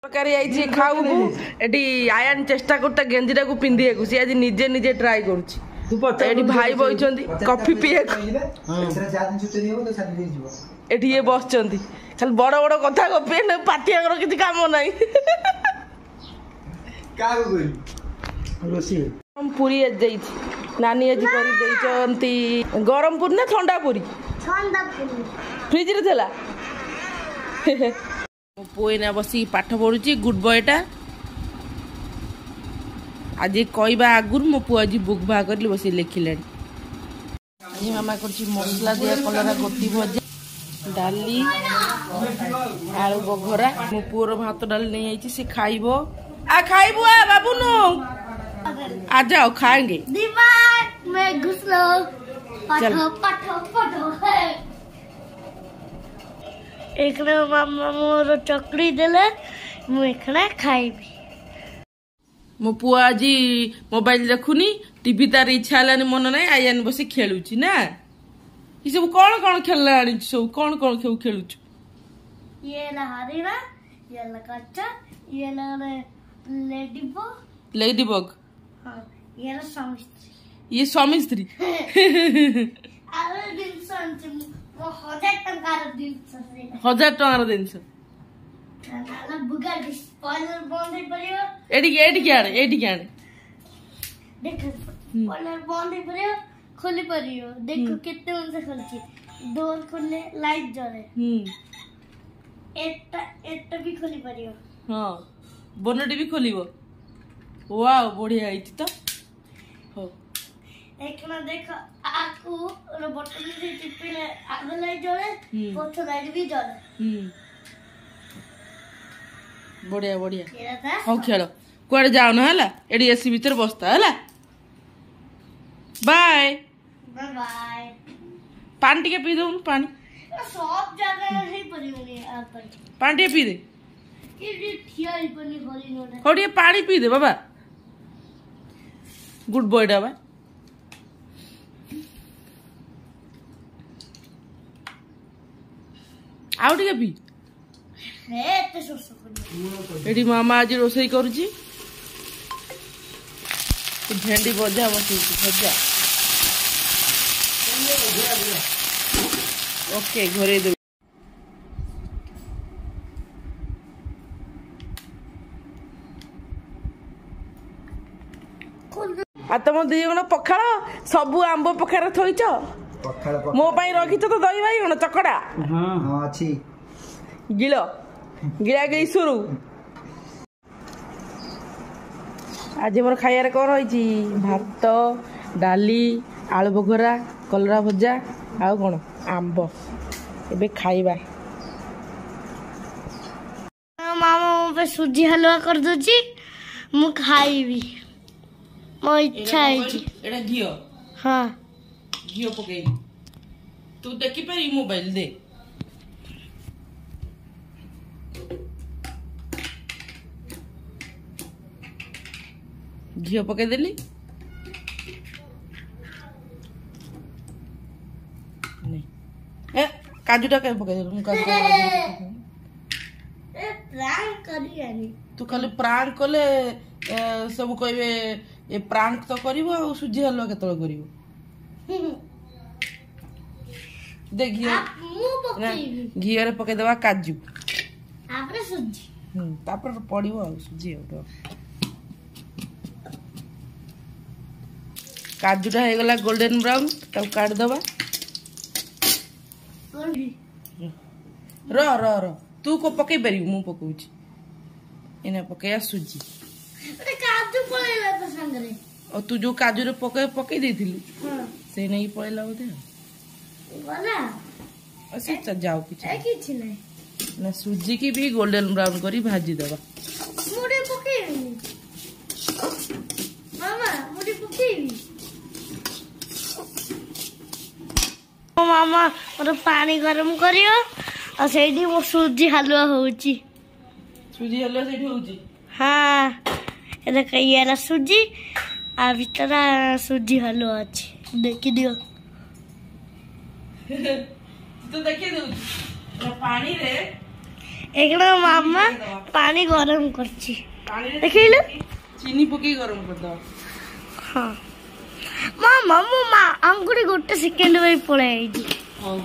तरकारी आई खाऊ एटी आयान चेष्टा करता गेंजीटा को पिंधि को सी आज निजे निजे ट्राई करुच्ची भाई बही कॉफी पीए एटी ये बस खाली बड़ बड़ कथा गपे पाटिया किसी काम ना पुरी नानी आज कर गरम पुरी ना ठंडा पुरी फ्रिज रे थला मो पुना बसी पाठ पढ़ुची गुड बॉयटा आज कहवा आगुर मो पु आज बुक बाहा कर बस लिखिले आज मामा कर मसला दिया कलरा गोटी भजा डाली आलू बघरा मो पुअर भात डाली नहीं आई सी खाइब आ खाइबु आ बाबू नु आ जाओ खाएंगे दिमाग में घुस लो पठो पठो पठो एक मामा मोर चकड़ी देले मु एकना खाइबी मो पुआ आज मोबाइल देखुनी टीवी तार इच्छा है मन ना आयान बस खेलुची ना ये सब कौन कौन खेलना आनी सब कौन कौन खेलु ये ला हरीरा ये ला कच्चा ये ला लेडी बग हां ये ला स्वामी स्त्री ये स्वामी स्त्री अरे दिन संत 1000 टंकार दिन से 1000 टंकार दिन से ना बुगा स्पॉइलर बंद पड़ियो एडी क्या देख स्पॉइलर बंद पड़ियो खोली पड़ियो देखो कितने उनसे खोलची डोर खोलने लाइट जले एटा भी खोली पड़ियो हां बोनटी भी खोलिबो वाओ बढ़िया आइती तो हो एक ना देखो आकू और बटन से टिपिले आगे लाइट जले पछ लाइट भी जले बढ़िया बढ़िया हो खेल कुआडे जाओ ना हला एडी एसी भीतर बसता हला बाय बाय बाय पानी टिके पी दो पानी सब जगह नहीं पड़ियोनी आ पर पानी टिके पी दे ये ठिया ही पनी होली नोडे हो टिके पानी पी दे बाबा गुड बॉय डा बा आउ टिके पी एते सोसो एडी मामा आज रोसई करूची भेंडी भजा बसैची भजा ओके घरे दे आ तुम दी जण पखाड़ सबू आंब पखाड़ थोइच मो पाई रखिच तो दही बाई चकड़ा हां अछि गिलो गिला गई शुरू आज मोर खाइबार कौन रही भात डाली आलू बघरा कलरा भजा आ कौन आंब एबे खाइबा मामा पे सुजी हलवा कर दोची मु खाइबी मो इच्छा है जी एटा घियो हां घियो पकई तू देखि पारी मोबाइल दे घियो पकई देली नहीं ए काजूटा के पकई देलु काजू ए प्रैंक करी आनी तू खाली प्रांक कले सब कहबे ए प्रांक तो करिवो आ सुजी हलवा केतल करिवो दे घियो मु पकईबी घियो रे पकई देबा काजू आपरे सुजी तापर पड़िवो आ सुजी ओटो काजूटा हो गला गोल्डन ब्राउन तब काट दबा र र र तू को पकई पारी मु पकौची एने पकया सुजी अरे काजू पळेला तो संगरे और तू जो काजू रे पकई देथिलु हां से नहीं पळेला बोधे वाला अच्छा जाओ किछ ए किछ नहीं ना सुजी की भी गोल्डन ब्राउन करी भाजी दबा मुड़ी पकेइबी मामा मुड़ी पकेइबी मामा मोर पानी गरम करियो आ सेठी मो सुजी हलवा होउची सुजी हलवा सेठी होउची हां एदा कइयाला सुजी आ भीतर सुजी हलवा अछि देखि दियो तो देखि दउ पानी रे एक मामा पानी गरम करछि देखिलु चीनी पके गरम कर दो। हां मामा मामा अंगुरी गोटे सेकंड वे पळे आइजी। हां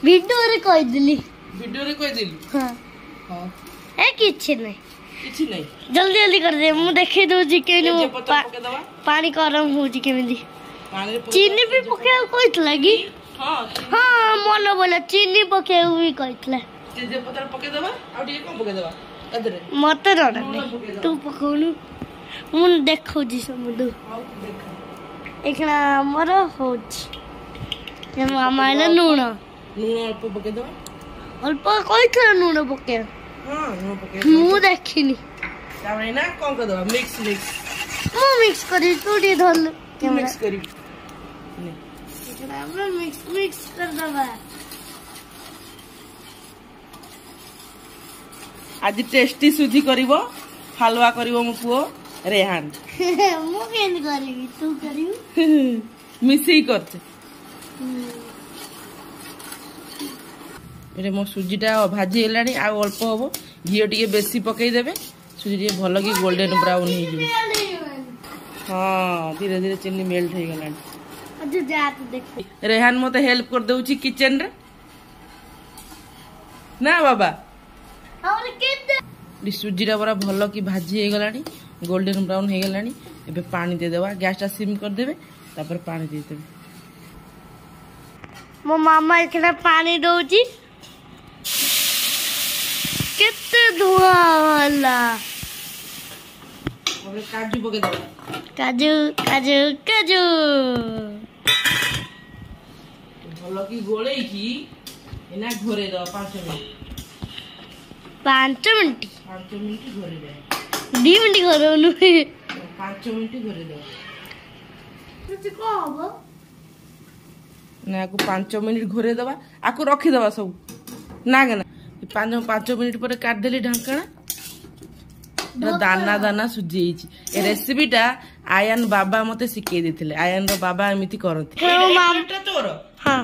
वीडियो रे कहि दिली। हां हां ए किछि नै जल्दी जल्दी कर दे मु देखि दो जी के पानी गरम हो जी केमिदी चीनी भी पके कोइतला की। हां मन बोला चीनी पके भी कोइतला तेजे पत्र पके दबा आ ठीक कोन पके दबा अदरे मत डर तू पकोनु मु देखौ जी समुदु एकना हमर होछ जे मामा ले नून अल्प पके दबा अल्प कोइतला नून पके। हां नून पके मु देखिनी तामे ना कोन कर दबा मिक्स मु मिक्स करी तू डी धल मिक्स करी एकना हमरा मिक्स कर दबा। आज टेस्टी सुजी करिवो हलवा करिवो मो पुओ रेहान मु केन करिवि तू करिवि मिसी करते एरे मो सुजीटा भाजी हेलानी आ अल्प हबो घियो टिके बेसी पकई देबे सुजी टिके भलो की गोल्डन ब्राउन हे जिवो। हां धीरे धीरे चीनी मेल्ट हे गलानी। आज जा तू देख रेहान मते हेल्प कर दउची किचन रे ना बाबा और के सुजीटा पूरा भल की भाजी हो गलानी गोल्डन ब्राउन हो गलानी। एबे पानी दे देबा गैस टा सिम कर देबे तापर पानी दे देबे। मो मामा एकरा पानी दउची केते धुआं वाला और काजू पके देबा काजू काजू काजू भल की गोळेई की एना घोरे दो 5 मिनिट 5 मिनट 5 मिनिट घोरे दे 2 मिनट घरोनु 5 मिनिट घोरे दे तुझे को हबो ना को 5 मिनिट घोरे दबा आको रखी दबा सब ना गना 5 मिनिट पर काट देली ढांकणा दाना दाना सुजी हिची ए रेसिपीटा आयन बाबा मते सिखे देथिले आयन रो बाबा एमिति करथि मामटा तोर। हां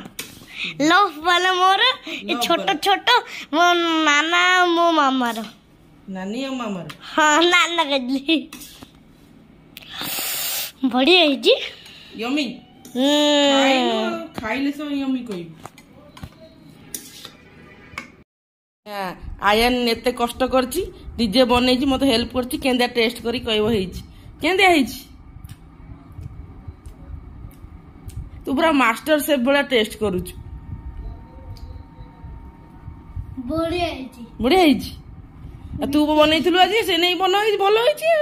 लव वाला मोर ए छोटा छोटा मो नाना मो मामा रो नानी और मामा रो। हां नाना गजली बढ़िया है जी यमी खाइले सो यमी कोई आयन एते कष्ट करची डीजे बनेची मते हेल्प करची केंदा टेस्ट करी कहबो हेची केंदा हेची तू पूरा मास्टर शेफ बड़ा टेस्ट करूछु बढ़िया हेची तू बनेइथिलु आज से नहीं बनै भलो हेची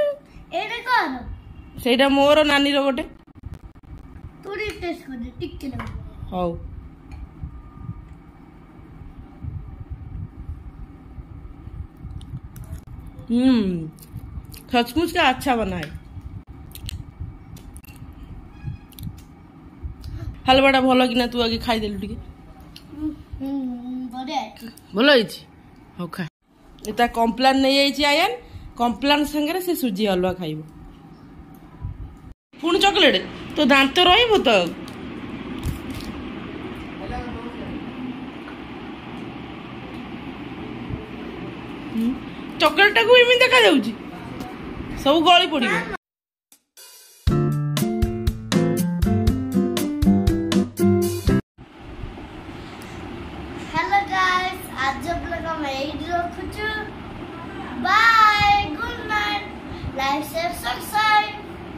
एटा कोन सेटा मोर नानी रो गोटे तू टेस्ट कर दे टिक के लगा हाउ सचमुच का अच्छा बना है हलवाटा भल कि ना तू आगे खाई देलु टिके भल होइछि हो खा एता कम्प्लान नहीं आइछि आयन कम्प्लान संगे से सुजी हलवा खाइबो पुणी चॉकलेट तो दांत रहिबो तो चॉकलेट को एमि देखा जाउछि सब गली पड़िबो। हेलो गाइस आज आप लोग हम यही रखुछु bye good night like share subscribe.